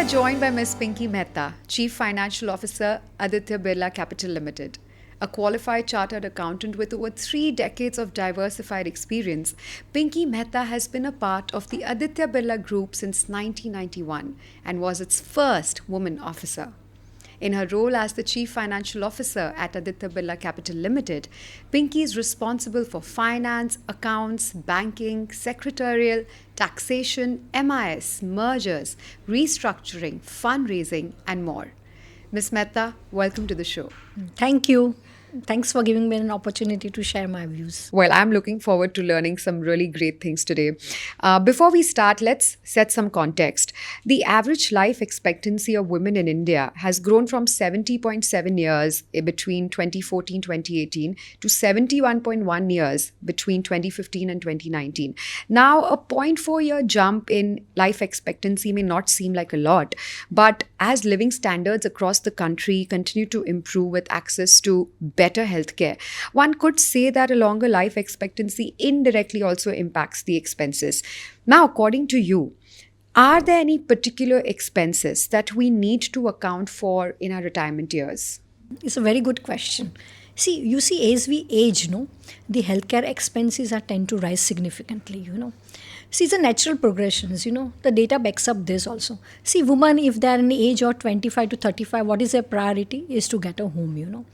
are joined by Ms. Pinky Mehta, Chief Financial Officer, Aditya Birla Capital Limited. A qualified chartered accountant with over 3 decades of diversified experience, Pinky Mehta has been a part of the Aditya Birla Group since 1991 and was its first woman officer. In her role as the Chief Financial Officer at Aditya Birla Capital Limited, Pinky is responsible for finance, accounts, banking, secretarial, taxation, MIS, mergers, restructuring, fundraising, and more. Ms. Mehta, welcome to the show. Thank you. Thanks for giving me an opportunity to share my views. Well, I'm looking forward to learning some really great things today. Before we start, let's set some context. The average life expectancy of women in India has grown from 70.7 years between 2014-2018 to 71.1 years between 2015 and 2019. Now, a 0.4-year jump in life expectancy may not seem like a lot, but as living standards across the country continue to improve with access to better healthcare, one could say that a longer life expectancy indirectly also impacts the expenses. Now, according to you, are there any particular expenses that we need to account for in our retirement years? It's a very good question. You see, as we age, the healthcare expenses are tend to rise significantly, it's a natural progressions, the data backs up this also. Women, if they are in the age of 25 to 35, what is their priority is to get a home,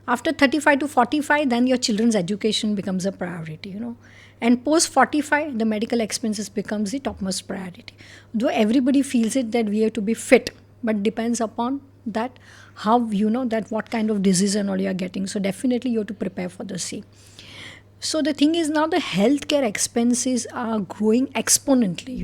After 35 to 45, then your children's education becomes a priority, And post 45, the medical expenses becomes the topmost priority. Though everybody feels it that we have to be fit, but depends upon that how that what kind of disease and all you are getting. So definitely you have to prepare for the same. So the thing is now the healthcare expenses are growing exponentially,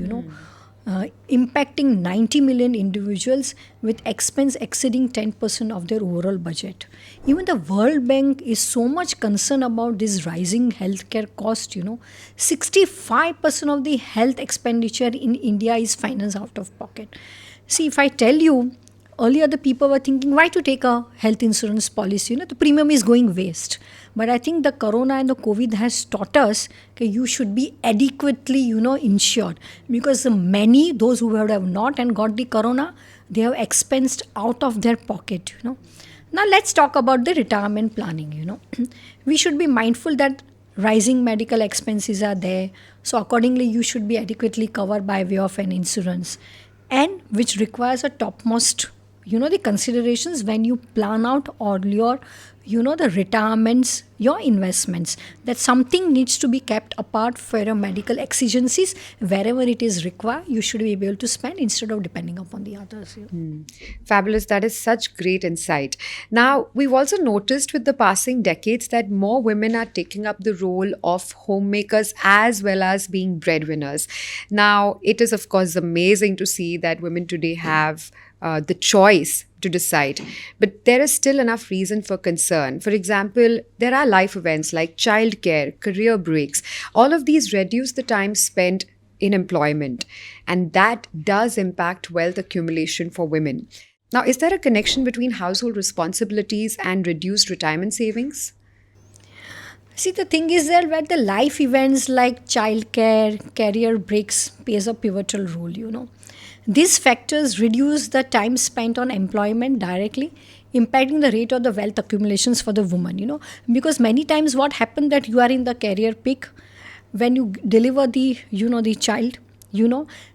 impacting 90 million individuals with expense exceeding 10% of their overall budget. Even the World Bank is so much concerned about this rising healthcare cost, 65% of the health expenditure in India is financed out of pocket. If I tell you, earlier the people were thinking, why to take a health insurance policy? The premium is going waste. But I think the corona and the COVID has taught us that you should be adequately, insured. Because many, those who would have not and got the corona, they have expensed out of their pocket, Now let's talk about the retirement planning, We should be mindful that rising medical expenses are there. So accordingly, you should be adequately covered by way of an insurance. And which requires a topmost the considerations when you plan out all your, the retirements, your investments, that something needs to be kept apart for your medical exigencies. Wherever it is required, you should be able to spend instead of depending upon the others. Fabulous. That is such great insight. Now, we've also noticed with the passing decades that more women are taking up the role of homemakers as well as being breadwinners. Now, it is, of course, amazing to see that women today have the choice to decide. But there is still enough reason for concern. For example, there are life events like childcare, career breaks. All of these reduce the time spent in employment. And that does impact wealth accumulation for women. Now, is there a connection between household responsibilities and reduced retirement savings? The thing is that where the life events like childcare, career breaks plays a pivotal role, These factors reduce the time spent on employment directly, impacting the rate of the wealth accumulations for the woman, Because many times what happens that you are in the career peak, when you deliver the, the child,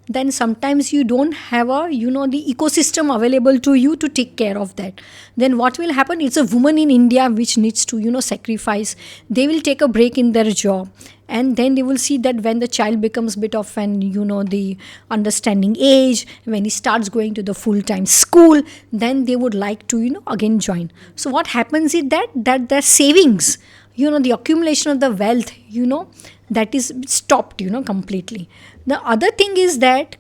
then sometimes you don't have the ecosystem available to you to take care of that. Then what will happen? It's a woman in India which needs to, sacrifice. They will take a break in their job. And then they will see that when the child becomes a bit of an, the understanding age, when he starts going to the full-time school, then they would like to, again join. So what happens is that their savings, the accumulation of the wealth, that is stopped, completely. The other thing is that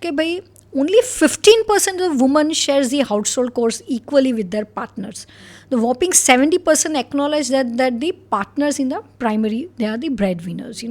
only 15% of women shares the household chores equally with their partners. The whopping 70% acknowledge that the partners in the primary, they are the breadwinners,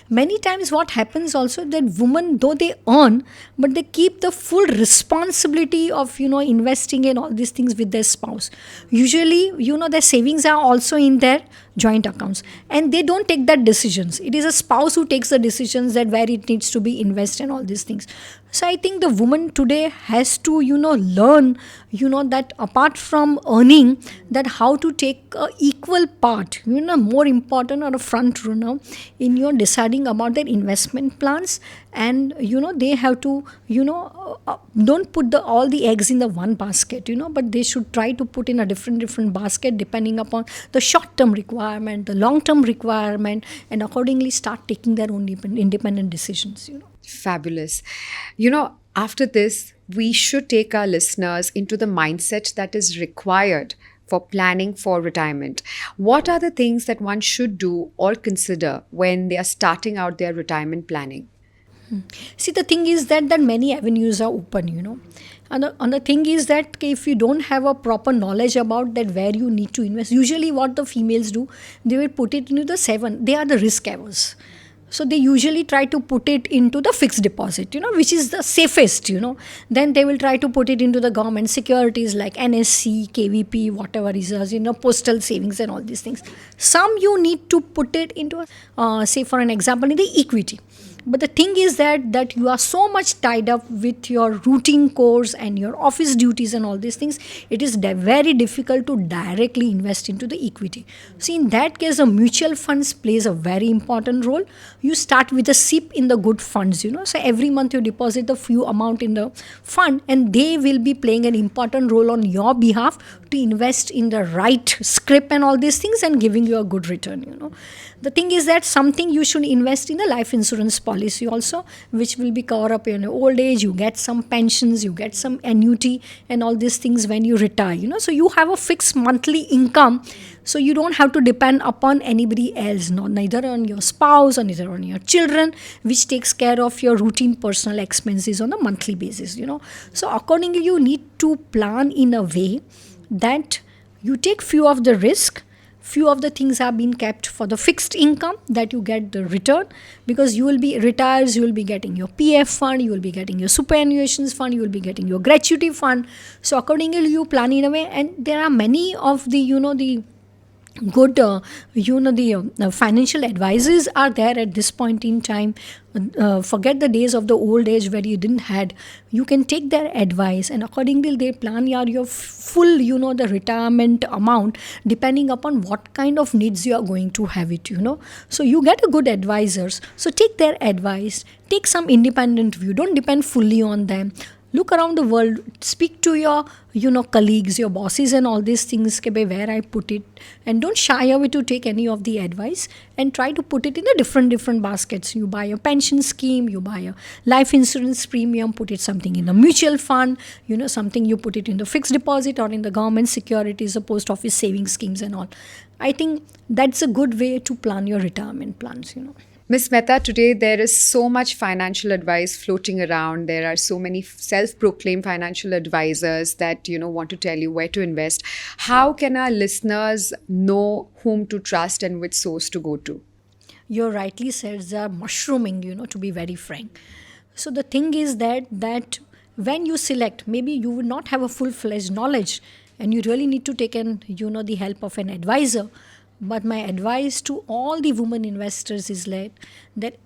Many times what happens also that women, though they earn, but they keep the full responsibility of, investing in all these things with their spouse. Usually, their savings are also in there. joint accounts, and they don't take that decisions. It is a spouse who takes the decisions that where it needs to be invested and all these things. So I think the woman today has to learn that apart from earning, that how to take a equal part, more important, or a front runner in your deciding about their investment plans. And they have to don't put all the eggs in the one basket, but they should try to put in a different basket depending upon the short term requirement, the long term requirement, and accordingly start taking their own independent decisions. Fabulous. After this, we should take our listeners into the mindset that is required for planning for retirement. What are the things that one should do or consider when they are starting out their retirement planning? See, the thing is that many avenues are open. And the thing is that if you don't have a proper knowledge about that where you need to invest, usually what the females do, they will put it into the 7. They are the risk averse. So they usually try to put it into the fixed deposit, which is the safest, Then they will try to put it into the government securities like NSC, KVP, whatever is, postal savings and all these things. Some you need to put it into, say for an example, in the equity. But the thing is that you are so much tied up with your routine course and your office duties and all these things, it is very difficult to directly invest into the equity. See, in that case, the mutual funds plays a very important role. You start with a SIP in the good funds, So every month you deposit a few amount in the fund, and they will be playing an important role on your behalf to invest in the right script and all these things and giving you a good return, The thing is that something you should invest in the life insurance policy also, which will be covered up in your old age. You get some pensions, you get some annuity and all these things when you retire, So you have a fixed monthly income. So you don't have to depend upon anybody else, neither on your spouse or neither on your children, which takes care of your routine personal expenses on a monthly basis, So accordingly, you need to plan in a way that you take few of the risk. Few of the things have been kept for the fixed income that you get the return, because you will be retired, you will be getting your PF fund, you will be getting your superannuations fund, you will be getting your gratuity fund. So accordingly, you plan in a way, and there are many of the the good financial advisors are there at this point in time. Forget the days of the old age where you didn't had. You can take their advice, and accordingly they plan your full the retirement amount depending upon what kind of needs you are going to have it. So you get a good advisors, so take their advice, take some independent view, don't depend fully on them. Look around the world, speak to your colleagues, your bosses and all these things, where I put it, and don't shy away to take any of the advice, and try to put it in the different baskets. You buy a pension scheme, you buy a life insurance premium, put it something in a mutual fund, something you put it in the fixed deposit or in the government securities, the post office savings schemes and all. I think that's a good way to plan your retirement plans. Ms. Mehta, today there is so much financial advice floating around. There are so many self-proclaimed financial advisors that, want to tell you where to invest. How can our listeners know whom to trust and which source to go to? You rightly said they are mushrooming, to be very frank. So the thing is that when you select, maybe you would not have a full-fledged knowledge, and you really need to take the help of an advisor. But my advice to all the women investors is that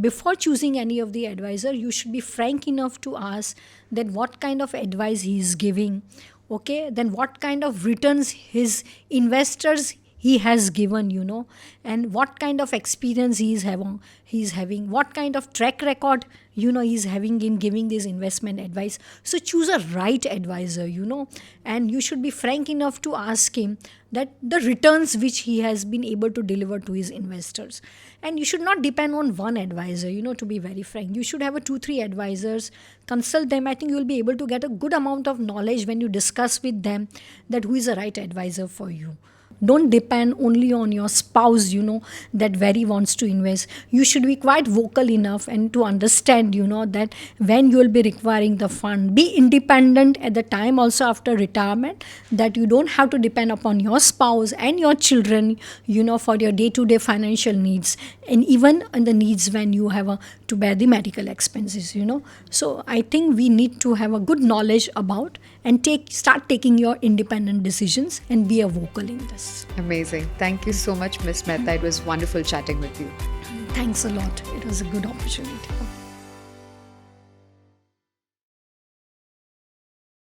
before choosing any of the advisor, you should be frank enough to ask that what kind of advice he is giving, okay? Then what kind of returns his investors he has given, and what kind of experience he is having, what kind of track record, he is having in giving this investment advice. So choose a right advisor, and you should be frank enough to ask him that the returns which he has been able to deliver to his investors. And you should not depend on one advisor, to be very frank. You should have 2-3 advisors, consult them. I think you will be able to get a good amount of knowledge when you discuss with them that who is the right advisor for you. Don't depend only on your spouse, that very wants to invest. You should be quite vocal enough and to understand, that when you will be requiring the fund, be independent at the time also after retirement, that you don't have to depend upon your spouse and your children, for your day-to-day financial needs, and even in the needs when you have to bear the medical expenses, So I think we need to have a good knowledge about and start taking your independent decisions and be a vocal in this. Yes. Amazing. Thank you so much, Miss Mehta. It was wonderful chatting with you. Thanks a lot. It was a good opportunity.